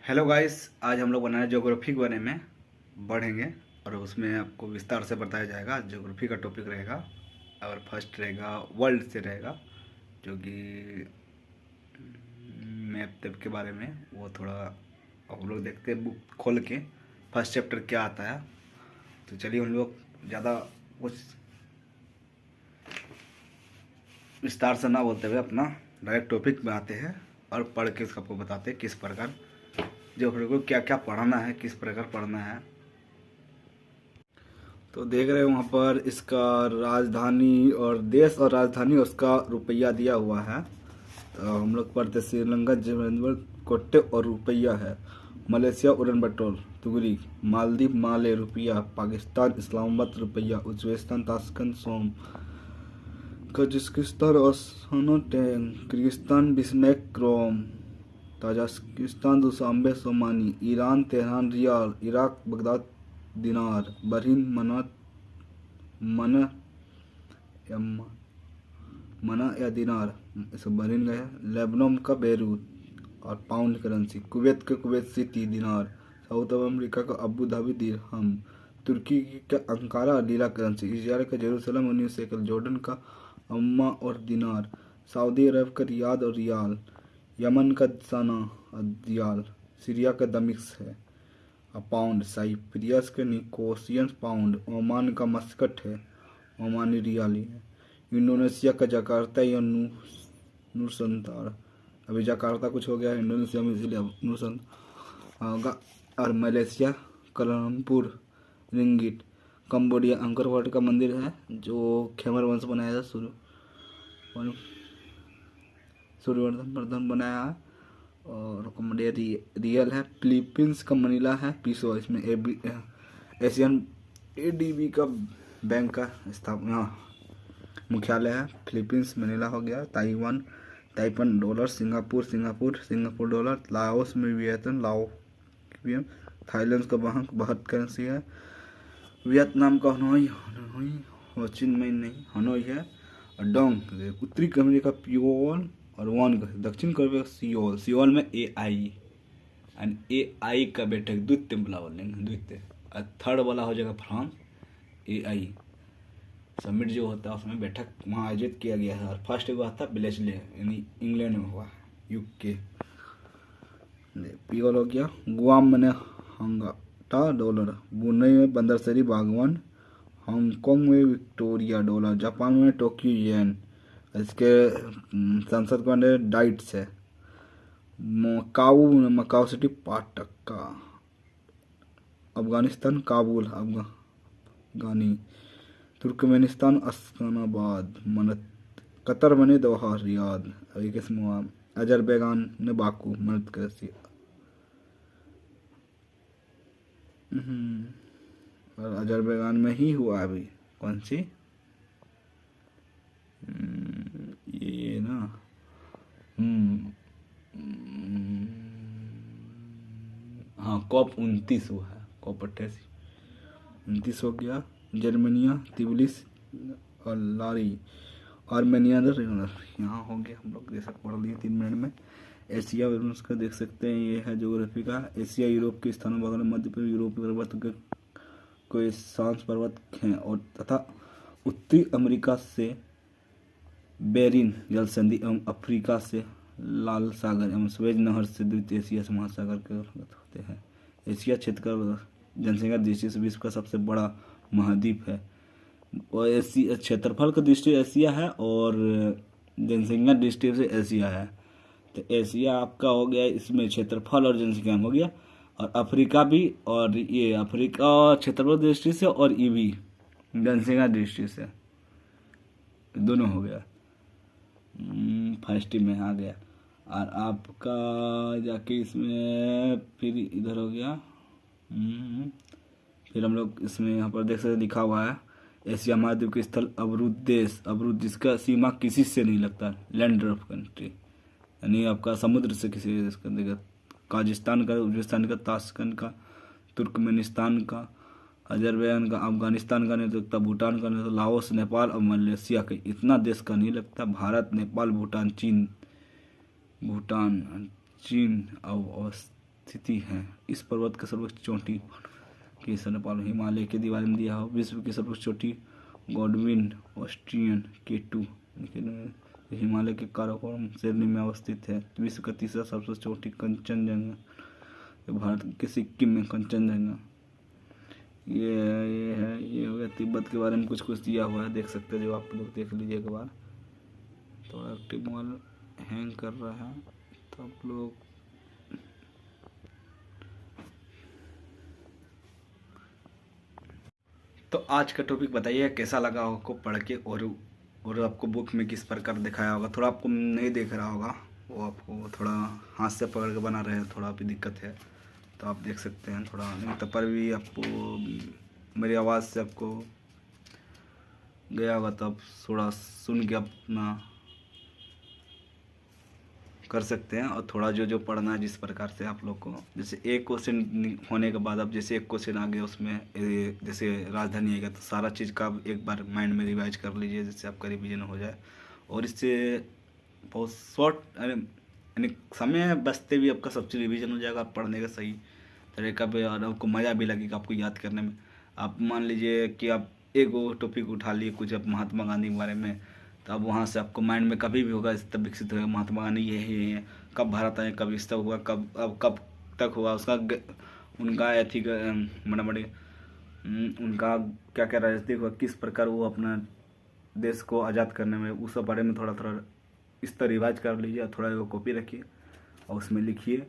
Hello guys, आज हम लोग बनाए ज्योग्राफी के बारे में बढ़ेंगे और उसमें आपको विस्तार से बताया जाएगा। ज्योग्राफी का टॉपिक रहेगा और फर्स्ट रहेगा वर्ल्ड से रहेगा, जो कि मैप तैप के बारे में वो थोड़ा हम लोग देखते हैं बुक खोल के फर्स्ट चैप्टर क्या आता है। तो चलिए हम लोग ज़्यादा कुछ विस्तार से ना बोलते हुए अपना डायरेक्ट टॉपिक में आते हैं और पढ़ के उसका आपको बताते हैं किस प्रकार ज्योग्राफी को क्या क्या पढ़ना है, किस प्रकार पढ़ना है। तो देख रहे हो वहाँ पर इसका राजधानी और देश और राजधानी उसका रुपया दिया हुआ है। तो हम लोग पढ़ते श्रीलंका जोहान्सबर्ग कोट्टे और रुपया है। मलेशिया उड़न बटोर तुगरी, मालदीव माले रुपया, पाकिस्तान इस्लामाबाद रुपया, उज्बेकिस्तान ताशकंद सोम, कजाकिस्तान ओसाना टैंग, किर्गिस्तान बिश्केक क्रोम, Tajikistan Dushanbe somoni, Iran Tehran rial, Iraq Baghdad dinar, Bahrain मना या दिनार, इसे बहरीन गए। लेबनान का बेरूत और पाउंड करेंसी, कुवैत का कुवैत सिटी दिनार, साउथ अमेरिका का अबू धाबी दिरहम, तुर्की का अंकारा और लीरा करेंसी, इजराइल का जेरूसलम और न्यू शेकल, जॉर्डन का अम्मा और दिनार, सऊदी अरब का रियाद और रियाल, यमन का सना और रियाल, सीरिया का दमिश्क है पाउंड, साइप्रियस का निकोसियन पाउंड, ओमान का मस्कट है, ओमानी रियाली है, इंडोनेशिया का जकार्ता या नूरसंतार, अभी जकार्ता कुछ हो गया इंडोनेशिया में इसलिए अब नूरसंतार होगा, और मलेशिया कलमपुर रिंगिट, कंबोडिया अंकर वाट का मंदिर है जो खेमर वंश बनाया था, सूर्यवर्धन बनाया है, और कम्बोडिया रियल है। फिलीपींस का मनीला है पीसो, इसमें एशियन एडीबी का बैंक का स्थापना मुख्यालय है। फिलीपींस मनीला हो गया। Taiwan dollar, Singapore dollar, Laos में वियतनाम थाईलैंड का बहुत करेंसी है। वियतनाम का हनोई होचिन मिन नहीं हनोई है। और डोंग उत्तरी कोरिया का पियोल और वन का दक्षिण कोरिया का सियोल में ए आई का बैठक द्वितीय बुलावा लेंगे, द्वितीय। और थर्ड वाला हो जाएगा फ्रांस AI समिट जो होता है उसमें बैठक वहाँ आयोजित किया गया है। और फर्स्ट हुआ था ब्लेसले यानी इंग्लैंड में हुआ, UK। पियोल हो गया। गुआम में हंगाटा डॉलर, ब्रुनई में बंदरसरी बागवान, हांगकांग में विक्टोरिया डॉलर, जापान में टोक्यो येन, इसके संसद का डाइट्स है। मकाऊ सिटी पाटक्का, अफगानिस्तान काबुल अफगानी, तुर्कमेनिस्तान अस्खानाबाद, कतर में दोहा रियाद, अजरबैजान ने बाकू मदद करसी, और अजरबैजान में ही हुआ अभी कौन सी ये ना हाँ COP 29 हुआ है, COP 28 29 हो गया। जर्मनिया तिबिलिस और लारी, आर्मेनिया यहाँ हो गया। हम लोग जैसा पढ़ लिए 3 मिनट में। एशिया और उसका देख सकते हैं, ये है ज्योग्राफी का। एशिया यूरोप के स्थानों बगल मध्य पर यूरोप पर्वत के कोई सांस पर्वत हैं और तथा उत्तरी अमेरिका से बेरिन जल संधि एवं अफ्रीका से लाल सागर एवं स्वेज नहर से द्वितीय एशिया महासागर के होते हैं। एशिया क्षेत्र का जनसंख्या दृष्टि से विश्व का सबसे बड़ा महाद्वीप है। और एशिया क्षेत्रफल की दृष्टि से एशिया है और जनसंख्या दृष्टि से एशिया है। तो एशिया आपका हो गया, इसमें क्षेत्रफल और जनसंख्या हो गया। और अफ्रीका भी, और ये अफ्रीका क्षेत्रफल दृष्टि से और ये भी जनसंख्या दृष्टि से, दोनों हो गया। फर्स्ट में आ गया। और आपका जाके इसमें फिर इधर हो गया। फिर हम लोग इसमें यहाँ पर देख सकते लिखा हुआ है एशिया महाद्वीप के स्थल अवरुद्ध देश, अवरुद्ध जिसका सीमा किसी से नहीं लगता, लैंड ऑफ कंट्री, यानी आपका समुद्र से किसी देश का देगा। काजिस्तान का, उज्बेकिस्तान का, ताशकंद का, तुर्कमेनिस्तान का, अजरबैजान का, अफगानिस्तान का नहीं लगता, भूटान का नहीं, तो लाओस, नेपाल और मलेशिया का इतना देश का नहीं लगता। भारत, नेपाल, भूटान, चीन और स्थिति है। इस पर्वत का सर्वोच्च चोटी की नेपाल हिमालय के दीवार में दिया हो। विश्व की सर्वोच्च चोटी गॉडविन ऑस्ट्रियन K2 हिमालय के काराकोरम श्रेणी में अवस्थित है। विश्व का तीसरा सर्वोच्च चोटी कंचनजंगा भारत के सिक्किम में कंचनजंगा। ये हो गया। तिब्बत के बारे में कुछ दिया हुआ है, देख सकते हैं, जो आप लोग देख लीजिए एक बार। थोड़ा एक्टिव मोबाइल हैंग कर रहा है तो आप लोग तो आज का टॉपिक बताइए कैसा लगा आपको पढ़ के, और आपको बुक में किस प्रकार दिखाया होगा। थोड़ा आपको नहीं देख रहा होगा, वो आपको थोड़ा हाथ से पकड़ के बना रहे हैं, थोड़ा भी दिक्कत है तो आप देख सकते हैं। थोड़ा नहीं तो पर भी आपको मेरी आवाज़ से आपको गया होगा तो आप थोड़ा सुन के अपना कर सकते हैं। और थोड़ा जो पढ़ना है जिस प्रकार से आप लोग को, जैसे एक क्वेश्चन होने के बाद अब जैसे एक क्वेश्चन आ गया उसमें जैसे राजधानी आएगा तो सारा चीज़ का आप एक बार माइंड में रिवाइज कर लीजिए, जिससे आपका रिवीजन हो जाए। और इससे बहुत शॉर्ट यानी समय बचते भी आपका सब चीज़ रिवीजन हो जाएगा, पढ़ने का सही तरीका भी, और आपको मज़ा भी लगेगा आपको याद करने में। आप मान लीजिए कि आप एक टॉपिक उठा लिए कुछ अब महात्मा गांधी के बारे में, तो अब वहाँ से आपको माइंड में कभी भी होगा इस तब विकसित होगा महात्मा गांधी ये है, कब भारत आए, कब इस तक हुआ, कब तक हुआ उसका उनका एथिक बड़े उनका क्या क्या राजनीतिक हुआ, किस प्रकार वो अपना देश को आज़ाद करने में, उस सब बारे में थोड़ा थोड़ा इस तरह रिवाइज कर लीजिए। थोड़ा वो कॉपी रखिए और उसमें लिखिए।